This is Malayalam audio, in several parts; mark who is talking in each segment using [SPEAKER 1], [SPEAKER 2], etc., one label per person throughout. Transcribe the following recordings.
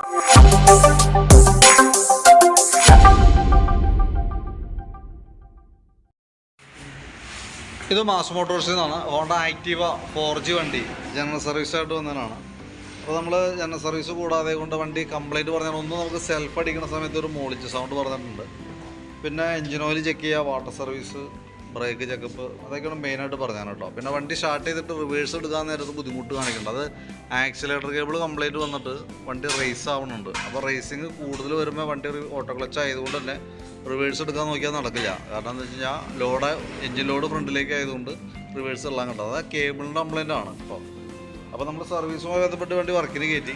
[SPEAKER 1] ഇത് മാസ് മോട്ടോഴ്സിൽ നിന്നാണ് ഹോണ്ട ആക്റ്റീവ 4G വണ്ടി ജനറൽ സർവീസായിട്ട് വന്നതാണ്. അപ്പോൾ നമ്മൾ ജനറൽ സർവീസ് കൂടാതെ കൊണ്ട് വണ്ടി കംപ്ലൈൻറ്റ് പറഞ്ഞാൽ ഒന്ന് നമുക്ക് സെൽഫ് അടിക്കുന്ന സമയത്ത് ഒരു മോളിച്ച് സൗണ്ട് പറഞ്ഞിട്ടുണ്ട്. പിന്നെ എഞ്ചിൻ ഓയിൽ ചെക്ക് ചെയ്യുക, വാട്ടർ സർവീസ്, ബ്രേക്ക് ചെക്കപ്പ്, അതൊക്കെയാണ് മെയിനായിട്ട് പറഞ്ഞാൽ കേട്ടോ. പിന്നെ വണ്ടി സ്റ്റാർട്ട് ചെയ്തിട്ട് റിവേഴ്സ് എടുക്കാൻ നേരത്ത് ബുദ്ധിമുട്ട് കാണിക്കുന്നുണ്ട്. അത് ആക്സിലേറ്റർ കേബിൾ കംപ്ലൈൻറ്റ് വന്നിട്ട് വണ്ടി റേസ് ആവുന്നുണ്ട്. അപ്പോൾ റേസിങ് കൂടുതൽ വരുമ്പോൾ വണ്ടി ഓട്ടോ ക്ലച്ച് ആയതുകൊണ്ട് തന്നെ റിവേഴ്സ് എടുക്കാൻ നോക്കിയാൽ നടക്കില്ല. കാരണം എന്താ വെച്ച് കഴിഞ്ഞാൽ എഞ്ചിൻ ലോഡ് ഫ്രണ്ടിലേക്ക് ആയതുകൊണ്ട് റിവേഴ്സ് എല്ലാം കണ്ടത് അത് കേബിളിൻ്റെ കംപ്ലൈൻ്റ് ആണ് ഇപ്പോൾ. അപ്പോൾ നമ്മൾ സർവീസുമായി ബന്ധപ്പെട്ട് വണ്ടി വർക്കിന് കയറ്റി.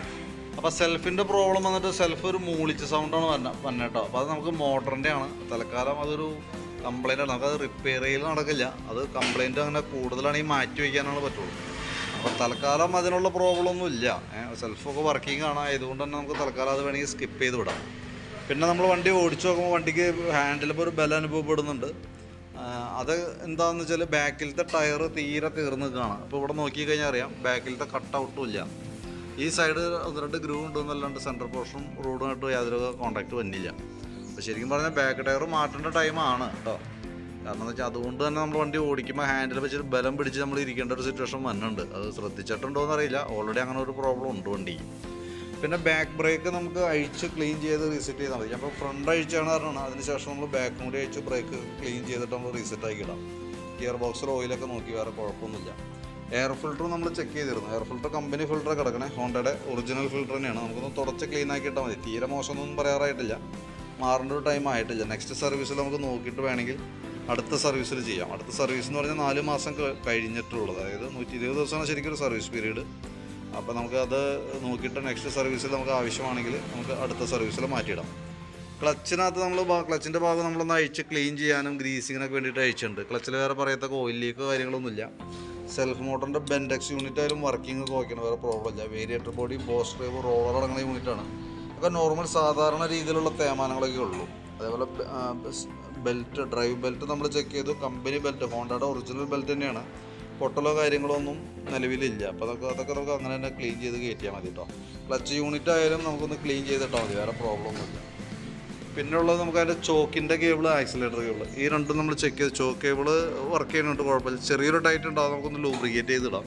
[SPEAKER 1] അപ്പോൾ സെൽഫിൻ്റെ പ്രോബ്ലം വന്നിട്ട് സെൽഫ് ഒരു മൂളിച്ച സൗണ്ടാണ് വന്നത് കേട്ടോ. അപ്പോൾ അത് നമുക്ക് മോട്ടറിൻ്റെ ആണ്. തൽക്കാലം അതൊരു കംപ്ലൈൻ്റ് ആണ്, നമുക്കത് റിപ്പയർ ചെയ്യൽ നടക്കില്ല. അത് കംപ്ലൈൻറ്റ് അങ്ങനെ കൂടുതലാണെങ്കിൽ മാറ്റി വയ്ക്കാനാണ് പറ്റുള്ളൂ. അപ്പോൾ തൽക്കാലം അതിനുള്ള പ്രോബ്ലം ഒന്നും ഇല്ല. സെൽഫൊക്കെ വർക്കിംഗ് ആണ്, ആയതുകൊണ്ട് തന്നെ നമുക്ക് തൽക്കാലം അത് വേണമെങ്കിൽ സ്കിപ്പ് ചെയ്ത് വിടാം. പിന്നെ നമ്മൾ വണ്ടി ഓടിച്ചു നോക്കുമ്പോൾ വണ്ടിക്ക് ഹാൻഡിലിപ്പോൾ ഒരു ബലം അനുഭവപ്പെടുന്നുണ്ട്. അത് എന്താണെന്ന് വെച്ചാൽ ബാക്കിലത്തെ ടയർ തീരെ തീർന്ന് നിൽക്കുകയാണ്. അപ്പോൾ ഇവിടെ നോക്കിക്കഴിഞ്ഞാൽ അറിയാം ബാക്കിലത്തെ കട്ട് ഔട്ടും ഇല്ല. ഈ സൈഡ് 1-2 ഗ്രൂ ഉണ്ടെന്നല്ലാണ്ട് സെൻട്രൽ പോർഷനും റോഡുമായിട്ട് യാതൊരു കോൺടാക്റ്റ് വന്നില്ല. അപ്പോൾ ശരിക്കും പറഞ്ഞാൽ ബാക്ക് ടയർ മാറ്റേണ്ട ടൈമാണ് കേട്ടോ. കാരണം എന്താ വെച്ചാൽ അതുകൊണ്ട് തന്നെ നമ്മൾ വണ്ടി ഓടിക്കുമ്പോൾ ഹാൻഡിൽ വെച്ചിട്ട് ബലം പിടിച്ച് നമ്മൾ ഇരിക്കേണ്ട ഒരു സിറ്റുവേഷൻ വന്നിട്ടുണ്ട്. അത് ശ്രദ്ധിച്ചിട്ടുണ്ടോ എന്നറിയില്ല, ഓൾറെഡി അങ്ങനെ ഒരു പ്രോബ്ലം ഉണ്ട് വണ്ടിക്ക്. പിന്നെ ബാക്ക് ബ്രേക്ക് നമുക്ക് അഴിച്ച് ക്ലീൻ ചെയ്ത് റീസെറ്റ് ചെയ്താൽ മതി. അപ്പോൾ ഫ്രണ്ട് അഴിച്ചാണ് പറഞ്ഞത്, അതിനുശേഷം നമ്മൾ ബാക്കും കൂടി അഴിച്ച് ബ്രേക്ക് ക്ലീൻ ചെയ്തിട്ട് നമ്മൾ റീസെറ്റ് ആക്കി ഇടാം. ഗിയർ ബോക്സിൽ ഓയിലൊക്കെ നോക്കി, വേറെ കുഴപ്പമൊന്നുമില്ല. എയർ ഫിൽറ്ററും നമ്മൾ ചെക്ക് ചെയ്തിരുന്നു. എയർ ഫിൽറ്റർ കമ്പനി ഫിൽറ്റർ കിടക്കണേ, ഹോണ്ടയുടെ ഒറിജിനൽ ഫിൽറ്റർ തന്നെയാണ്. നമുക്കൊന്ന് തുടച്ച് ക്ലീൻ ആക്കി ഇട്ടാൽ മതി. തീരെ മോശമൊന്നും പറയാറായിട്ടില്ല, മാറേണ്ട ഒരു ടൈം ആയിട്ടില്ല. നെക്സ്റ്റ് സർവീസിൽ നമുക്ക് നോക്കിയിട്ട് വേണമെങ്കിൽ അടുത്ത സർവീസിൽ ചെയ്യാം. അടുത്ത സർവീസ് എന്ന് പറഞ്ഞാൽ 4 മാസം കഴിഞ്ഞിട്ടുള്ളത്, അതായത് 120 ദിവസമാണ് ശരിക്കും ഒരു സർവീസ് പീരീഡ്. അപ്പോൾ നമുക്ക് അത് നോക്കിയിട്ട് നെക്സ്റ്റ് സർവീസിൽ നമുക്ക് ആവശ്യമാണെങ്കിൽ നമുക്ക് അടുത്ത സർവീസിൽ മാറ്റിയിടാം. ക്ലച്ചിനകത്ത് നമ്മൾ ക്ലച്ചിൻ്റെ ഭാഗം നമ്മളൊന്ന് അഴിച്ച് ക്ലീൻ ചെയ്യാനും ഗ്രീസിങ്ങിനൊക്കെ വേണ്ടിയിട്ട് അഴിച്ചിട്ടുണ്ട്. ക്ലച്ചിൽ വേറെ പറയത്തക്ക ഓയിൽ ലീക്ക് കാര്യങ്ങളൊന്നുമില്ല. സെൽഫ് മോട്ടറിൻ്റെ ബെൻഡെക്സ് യൂണിറ്റ് ആയാലും വർക്കിംഗ് നോക്കണം, വേറെ പ്രോബ്ലം ഇല്ല. Variator body, boss drive, roller അടങ്ങുന്ന യൂണിറ്റാണ്. ഒക്കെ നോർമൽ സാധാരണ രീതിയിലുള്ള തേമാനങ്ങളൊക്കെ ഉള്ളൂ. അതേപോലെ ബെൽറ്റ്, ഡ്രൈവ് ബെൽറ്റ് നമ്മൾ ചെക്ക് ചെയ്തു. കമ്പനി ബെൽറ്റ്, ഹോണ്ടയുടെ ഒറിജിനൽ ബെൽറ്റ് തന്നെയാണ്. പൊട്ടലോ കാര്യങ്ങളോ ഒന്നും നിലവിലില്ല. അപ്പോൾ അതൊക്കെ നമുക്ക് അങ്ങനെ തന്നെ ക്ലീൻ ചെയ്ത് കയറ്റിയാൽ മതി കേട്ടോ. ക്ലച്ച് യൂണിറ്റ് ആയാലും നമുക്കൊന്ന് ക്ലീൻ ചെയ്തിട്ടാൽ മതി, വേറെ പ്രോബ്ലം ഒന്നുമില്ല. പിന്നെ ഉള്ളത് നമുക്ക് അതിൻ്റെ ചോക്കിൻ്റെ കേബിൾ, ആക്സിലേറ്റർ കേബിൾ, ഈ രണ്ടും നമ്മൾ ചെക്ക് ചെയ്ത്. ചോക്ക് കേബിൾ വർക്ക് ചെയ്യുന്നുണ്ട്, കുഴപ്പമില്ല. ചെറിയൊരു ടൈറ്റ് ഉണ്ടാവും, നമുക്കൊന്ന് ലൂബ്രിക്കേറ്റ് ചെയ്തിടാം.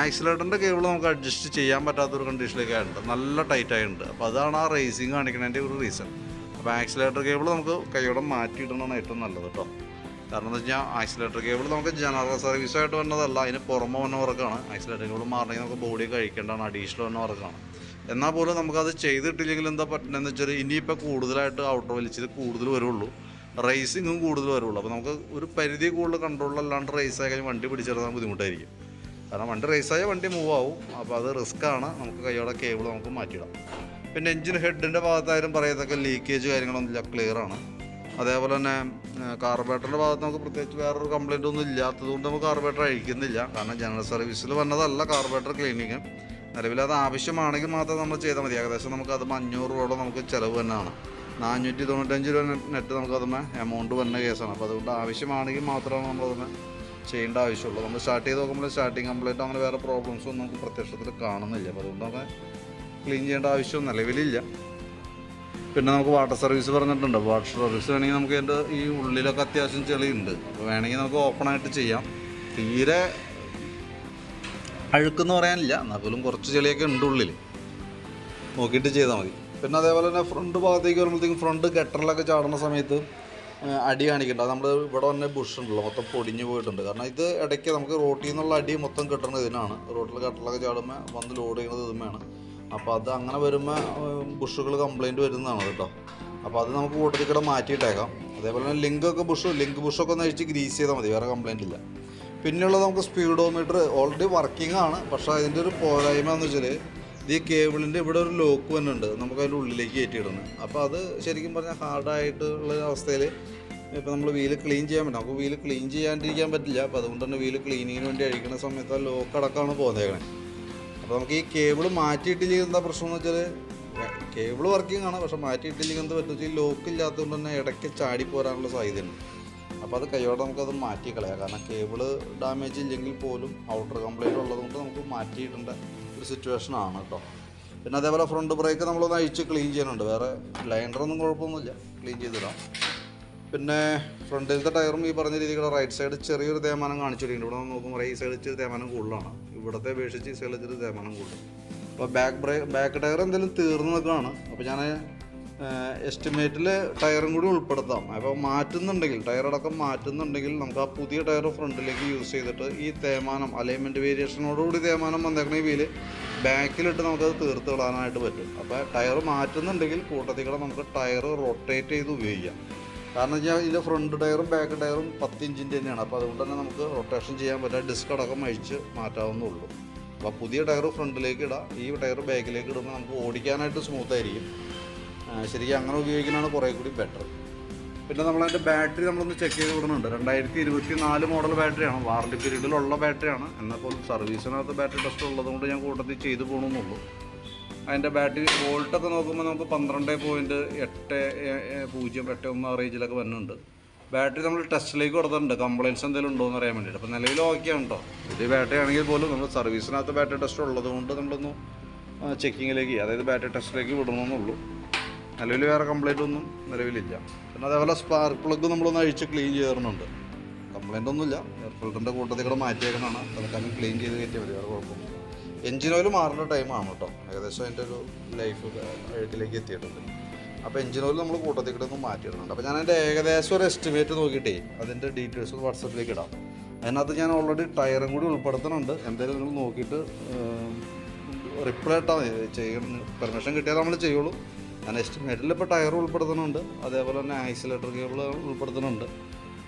[SPEAKER 1] ആക്സിലേറ്ററിൻ്റെ കേബിൾ നമുക്ക് അഡ്ജസ്റ്റ് ചെയ്യാൻ പറ്റാത്തൊരു കണ്ടീഷനിലേക്ക് ആയിട്ടുണ്ട്, നല്ല ടൈറ്റ് ആയിട്ടുണ്ട്. അപ്പോൾ അതാണ് ആ റേസിങ് കാണിക്കുന്നതിൻ്റെ ഒരു റീസൺ. അപ്പോൾ ആക്സിലേറ്റർ കേബിൾ നമുക്ക് കൈയോടെ മാറ്റിയിടണമെന്നാണ് ഏറ്റവും നല്ലത് കേട്ടോ. കാരണം എന്താ വെച്ചാൽ ആക്സിലേറ്റർ കേബിൾ നമുക്ക് ജനറൽ സർവീസായിട്ട് വന്നതല്ല, അതിന് പുറമെ വന്ന വർക്കാണ്. ആക്സിലേറ്റർ കേബിൾ മാറണമെങ്കിൽ നമുക്ക് ബോഡി കഴിക്കേണ്ടതാണ്, അഡീഷണൽ വന്ന വർക്കാണ്. എന്നാൽ പോലും നമുക്കത് ചെയ്തിട്ടില്ലെങ്കിൽ എന്താ പറ്റുന്നതെന്ന് വെച്ചാൽ ഇനിയിപ്പോൾ കൂടുതലായിട്ട് ഔട്ടർ വലിച്ചിട്ട് കൂടുതൽ വരുള്ളൂ, റേസിങ്ങും കൂടുതൽ വരുള്ളൂ. അപ്പോൾ നമുക്ക് ഒരു പരിധി കൂടുതൽ കൺട്രോളല്ലാണ്ട് റേസായി കഴിഞ്ഞാൽ വണ്ടി പിടിച്ചെടുക്കാൻ ബുദ്ധിമുട്ടായിരിക്കും. കാരണം വണ്ടി റേസായ വണ്ടി മൂവ് ആവും. അപ്പോൾ അത് റിസ്ക്കാണ്. നമുക്ക് കൈയോടെ കേബിൾ നമുക്ക് മാറ്റിയിടാം. പിന്നെ എഞ്ചിൻ ഹെഡിൻ്റെ ഭാഗത്തായാലും പറയത്തക്ക ലീക്കേജ് കാര്യങ്ങളൊന്നുമില്ല, ക്ലിയറാണ്. അതേപോലെ തന്നെ കാർബറേറ്ററിൻ്റെ ഭാഗത്ത് നമുക്ക് പ്രത്യേകിച്ച് വേറൊരു കംപ്ലൈൻ്റ് ഒന്നും ഇല്ലാത്തതുകൊണ്ട് നമുക്ക് കാർബറേറ്റർ അഴിക്കുന്നില്ല. കാരണം ജനറൽ സർവീസിൽ വന്നതല്ല കാർബറേറ്റർ ക്ലീനിങ്. നിലവിൽ അത് ആവശ്യമാണെങ്കിൽ മാത്രം നമ്മൾ ചെയ്താൽ മതി. ഏകദേശം നമുക്ക് അത് 500 രൂപയോളം നമുക്ക് ചിലവ് തന്നെയാണ്. 495 രൂപ നെറ്റ് നമുക്ക് അതുമ്മേ എമൗണ്ട് വന്ന കേസാണ്. അപ്പോൾ അതുകൊണ്ട് ആവശ്യമാണെങ്കിൽ മാത്രമാണ് നമ്മളതൊന്ന് ചെയ്യേണ്ട ആവശ്യമുള്ളൂ. നമ്മൾ സ്റ്റാർട്ട് ചെയ്ത് നോക്കുമ്പോൾ സ്റ്റാർട്ടിങ് കംപ്ലൈൻറ്റ് അങ്ങനെ വേറെ പ്രോബ്ലംസ് ഒന്നും നമുക്ക് പ്രത്യക്ഷത്തിൽ കാണുന്നില്ല. അപ്പോൾ അതുകൊണ്ട് നമുക്ക് ക്ലീൻ ചെയ്യേണ്ട ആവശ്യം നിലവിലില്ല. പിന്നെ നമുക്ക് വാട്ടർ സർവീസ് പറഞ്ഞിട്ടുണ്ട്. വാട്ടർ സർവീസ് വേണമെങ്കിൽ നമുക്ക് അതിൻ്റെ ഈ ഉള്ളിലൊക്കെ അത്യാവശ്യം ചെളിയുണ്ട്. അപ്പോൾ വേണമെങ്കിൽ നമുക്ക് ഓപ്പണായിട്ട് ചെയ്യാം. തീരെ അഴുക്കെന്ന് പറയാനില്ല, എന്നാൽ പോലും കുറച്ച് ചെളിയൊക്കെ ഉണ്ട് ഉള്ളിൽ, നോക്കിയിട്ട് ചെയ്താൽ മതി. പിന്നെ അതേപോലെ തന്നെ ഫ്രണ്ട് ഭാഗത്തേക്ക് വരുമ്പോഴത്തേക്കും ഫ്രണ്ട് ഗട്ടറിലൊക്കെ ചാടുന്ന സമയത്ത് അടി കാണിക്കേണ്ട. നമ്മൾ ഇവിടെ തന്നെ ബുഷ് ഉണ്ടല്ലോ, മൊത്തം പൊടിഞ്ഞു പോയിട്ടുണ്ട്. കാരണം ഇത് ഇടയ്ക്ക് നമുക്ക് റോട്ടിൽ നിന്നുള്ള അടി മൊത്തം കിട്ടുന്നത് ഇതിനാണ്. റോട്ടിൽ ഗട്ടറിലൊക്കെ ചാടുമ്പോൾ വന്ന് ലോഡ് ചെയ്യുന്നത് ഇതുമാണ്. അപ്പോൾ അത് അങ്ങനെ വരുമ്പോൾ ബുഷുകൾ കംപ്ലൈൻറ്റ് വരുന്നതാണ് കേട്ടോ. അപ്പോൾ അത് നമുക്ക് കൂട്ടത്തിൽക്കൂടെ മാറ്റിയിട്ടേക്കാം. അതേപോലെ തന്നെ ലിങ്ക് ബുഷൊക്കെ ഒന്ന് അഴിച്ച് ഗ്രീസ് ചെയ്താൽ മതി, വേറെ കംപ്ലൈൻ്റ് ഇല്ല. പിന്നെയുള്ളത് നമുക്ക് സ്പീഡോമീറ്റർ ഓൾറെഡി വർക്കിംഗ് ആണ്. പക്ഷേ അതിൻ്റെ ഒരു പോരായ്മ എന്ന് വെച്ചാൽ ഈ കേബിളിൻ്റെ ഇവിടെ ഒരു ലോക്ക് വന്നിട്ടുണ്ട്, നമുക്ക് അതിൻ്റെ ഉള്ളിലേക്ക് കയറ്റിയിടുന്നത്. അപ്പോൾ അത് ശരിക്കും പറഞ്ഞാൽ ഹാർഡായിട്ടുള്ള അവസ്ഥയിൽ ഇപ്പോൾ നമ്മൾ വീല് ക്ലീൻ ചെയ്യാൻ പറ്റും. നമുക്ക് വീല് ക്ലീൻ ചെയ്യാണ്ടിരിക്കാൻ പറ്റില്ല. അപ്പോൾ അതുകൊണ്ട് തന്നെ വീല് ക്ലീനിങ്ങിന് വേണ്ടി അഴിക്കുന്ന സമയത്ത് ആ ലോക്ക് അടക്കമാണ് പോകുന്നേക്കണേ. അപ്പോൾ നമുക്ക് ഈ കേബിൾ മാറ്റിയിട്ടില്ലെങ്കിൽ എന്താ പ്രശ്നം എന്ന് വെച്ചാൽ കേബിൾ വർക്കിംഗ് ആണ്, പക്ഷേ മാറ്റിയിട്ടില്ലെങ്കിൽ എന്താ പറ്റുക വെച്ചാൽ ലോക്ക് ഇല്ലാത്തതുകൊണ്ട് തന്നെ ഇടയ്ക്ക് ചാടി പോരാനുള്ള സാധ്യതയുണ്ട്. അപ്പോൾ അത് കൈയോടെ നമുക്കത് മാറ്റിക്കളയാം. കാരണം കേബിൾ ഡാമേജ് ഇല്ലെങ്കിൽ പോലും ഔട്ടർ കംപ്ലൈൻറ്റ് ഉള്ളതുകൊണ്ട് നമുക്ക് മാറ്റിയിടേണ്ട ഒരു സിറ്റുവേഷനാണ് കേട്ടോ. പിന്നെ അതേപോലെ ഫ്രണ്ട് ബ്രേക്ക് നമ്മളൊന്ന് അഴിച്ച് ക്ലീൻ ചെയ്യാനുണ്ട്. വേറെ ലൈനറൊന്നും കുഴപ്പമൊന്നുമില്ല, ക്ലീൻ ചെയ്തിടാം. പിന്നെ ഫ്രണ്ടിലത്തെ ടയറും ഈ പറഞ്ഞ രീതിക്കുള്ള റൈറ്റ് സൈഡ് ചെറിയൊരു തേമാനം കാണിച്ചിട്ടുണ്ട്. ഇവിടെ നോക്കുമ്പോൾ ഈ സൈഡ് ഇച്ചിരി തേമാനം കൂടുതലാണ്, ഇവിടുത്തെ അപേക്ഷിച്ച് ഈ സൈഡിൽ ഇച്ചിരി തേമാനം കൂടുതൽ. അപ്പോൾ ബാക്ക് ടയർ എന്തെങ്കിലും തീർന്നു നിൽക്കുകയാണ്. അപ്പോൾ ഞാൻ എസ്റ്റിമേറ്റിൽ ടയറും കൂടി ഉൾപ്പെടുത്താം. അപ്പോൾ മാറ്റുന്നുണ്ടെങ്കിൽ, ടയറടക്കം മാറ്റുന്നുണ്ടെങ്കിൽ നമുക്ക് ആ പുതിയ ടയർ ഫ്രണ്ടിലേക്ക് യൂസ് ചെയ്തിട്ട് ഈ തേമാനം അലൈൻമെൻറ്റ് വേരിയേഷനോടുകൂടി തേമാനം വന്നേക്കണ ഈ വീല് ബാക്കിലിട്ട് നമുക്കത് തീർത്ത് കളാനായിട്ട് പറ്റും. അപ്പോൾ ടയർ മാറ്റുന്നുണ്ടെങ്കിൽ കൂട്ടത്തിൽ കൂടെ നമുക്ക് ടയർ റൊട്ടേറ്റ് ചെയ്ത് ഉപയോഗിക്കാം. കാരണം വെച്ചാൽ ഇതിൻ്റെ ഫ്രണ്ട് ടയറും ബാക്ക് ടയറും 10 ഇഞ്ചിൻ്റെ തന്നെയാണ്. അപ്പോൾ അതുകൊണ്ട് തന്നെ നമുക്ക് റൊട്ടേഷൻ ചെയ്യാൻ പറ്റുക, ഡിസ്ക് അടക്കം അഴിച്ച് മാറ്റാവുന്നുള്ളൂ. അപ്പോൾ പുതിയ ടയർ ഫ്രണ്ടിലേക്ക് ഇടാം, ഈ ടയർ ബാക്കിലേക്ക് ഇടുമ്പോൾ നമുക്ക് ഓടിക്കാനായിട്ട് സ്മൂത്തായിരിക്കും. ശരിക്കും അങ്ങനെ ഉപയോഗിക്കുന്നതാണ് കുറേ കൂടി ബെറ്റർ. പിന്നെ നമ്മളതിൻ്റെ ബാറ്ററി നമ്മളൊന്ന് ചെക്ക് ചെയ്ത് വിടുന്നുണ്ട്. 2024 മോഡൽ ബാറ്ററിയാണ്, വാറണ്ടി പീരീഡിലുള്ള ബാറ്ററിയാണ്. എന്നാൽ പോലും സർവീസിനകത്ത് ബാറ്ററി ടെസ്റ്റ് ഉള്ളതുകൊണ്ട് ഞാൻ കൂട്ടത്തിൽ ചെയ്തു പോകണമെന്നുള്ളൂ. അതിൻ്റെ ബാറ്ററി വോൾട്ടൊക്കെ നോക്കുമ്പോൾ നമുക്ക് 12.8081 റേഞ്ചിലൊക്കെ വരുന്നുണ്ട്. ബാറ്ററി നമ്മൾ ടെസ്റ്റിലേക്ക് കൊടുത്തിട്ടുണ്ട്, കംപ്ലയിൻസ് എന്തെങ്കിലും ഉണ്ടോ എന്ന് അറിയാൻ വേണ്ടിയിട്ട്. അപ്പോൾ നിലവിൽ ഓക്കെയാണ് കേട്ടോ. പുതിയ ബാറ്ററി ആണെങ്കിൽ പോലും നമ്മൾ സർവീസിനകത്ത് ബാറ്ററി ടെസ്റ്റ് ഉള്ളതുകൊണ്ട് നമ്മളൊന്ന് ചെക്കിങ്ങിലേക്ക്, അതായത് ബാറ്ററി ടെസ്റ്റിലേക്ക് വിടണമെന്നുള്ളൂ. നിലവിൽ വേറെ കംപ്ലയിൻ്റ് ഒന്നും നിലവിലില്ല. പിന്നെ അതേപോലെ സ്പാർക്ക് പ്ലഗ് നമ്മളൊന്ന് അഴിച്ച് ക്ലീൻ ചെയ്യാറുണ്ട്. കംപ്ലയിൻ്റ് ഒന്നുമില്ല, എയർ ഫിൽറ്ററിൻ്റെ കൂട്ടത്തിൽ കൂടെ മാറ്റിയേക്കുന്നതാണ്. അതൊക്കെ ക്ലീൻ ചെയ്ത് കയറ്റിയാൽ മതി, വേറെ കുഴപ്പമൊന്നും. എഞ്ചിൻ ഓയിൽ മാറേണ്ട ടൈമാണ് കേട്ടോ, ഏകദേശം അതിൻ്റെ ഒരു ലൈഫ് എഴുത്തിലേക്ക് എത്തിയിട്ടുണ്ട്. അപ്പോൾ എഞ്ചിൻ ഓയിൽ നമ്മൾ കൂട്ടത്തിൽ കൂടെ ഒന്ന് മാറ്റിയിടുന്നുണ്ട്. അപ്പോൾ ഞാൻ അതിൻ്റെ ഏകദേശം ഒരു എസ്റ്റിമേറ്റ് നോക്കിയിട്ടേ അതിൻ്റെ ഡീറ്റെയിൽസ് വാട്സപ്പിലേക്ക് ഇടാം. അതിനകത്ത് ഞാൻ ഓൾറെഡി ടയറും കൂടി ഉൾപ്പെടുത്തുന്നുണ്ട്. എന്തായാലും നിങ്ങൾ നോക്കിയിട്ട് റിപ്ലൈ ഇട്ടാൽ ചെയ്യണം. പെർമിഷൻ കിട്ടിയാൽ നമ്മൾ ചെയ്യുള്ളൂ. ഞാൻ എസ്റ്റിമേറ്റിൽ ഇപ്പോൾ ടയർ ഉൾപ്പെടുത്തുന്നുണ്ട്, അതേപോലെ തന്നെ ആക്സിലേറ്റർ കേബിൾ ഉൾപ്പെടുത്തുന്നുണ്ട്.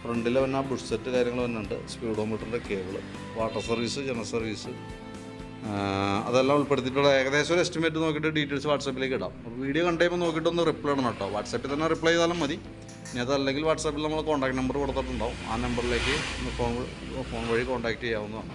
[SPEAKER 1] ഫ്രണ്ടിൽ തന്നെ ബുഷ് സെറ്റ് കാര്യങ്ങൾ വരുന്നുണ്ട്, സ്പീഡോമീറ്ററിൻ്റെ cable, water service, general service, അതെല്ലാം ഉൾപ്പെടുത്തിയിട്ടുള്ള ഏകദേശം ഒരു എസ്റ്റിമേറ്റ് നോക്കിയിട്ട് ഡീറ്റെയിൽസ് വാട്സാപ്പിലേക്ക് ഇടാം. അപ്പോൾ വീഡിയോ കണ്ടുകഴിയുമ്പോൾ നോക്കിയിട്ടൊന്ന് റിപ്ലൈ ഇടണം കേട്ടോ. വാട്സാപ്പിൽ തന്നെ റിപ്ലൈ ചെയ്താലും മതി. ഇനി അതല്ലെങ്കിൽ വാട്സാപ്പിൽ നമ്മൾ കോൺടാക്ട് നമ്പർ കൊടുത്തിട്ടുണ്ടാവും, ആ നമ്പറിലേക്ക് ഫോൺ വഴി കോൺടാക്റ്റ് ചെയ്യാവുന്നതാണ്.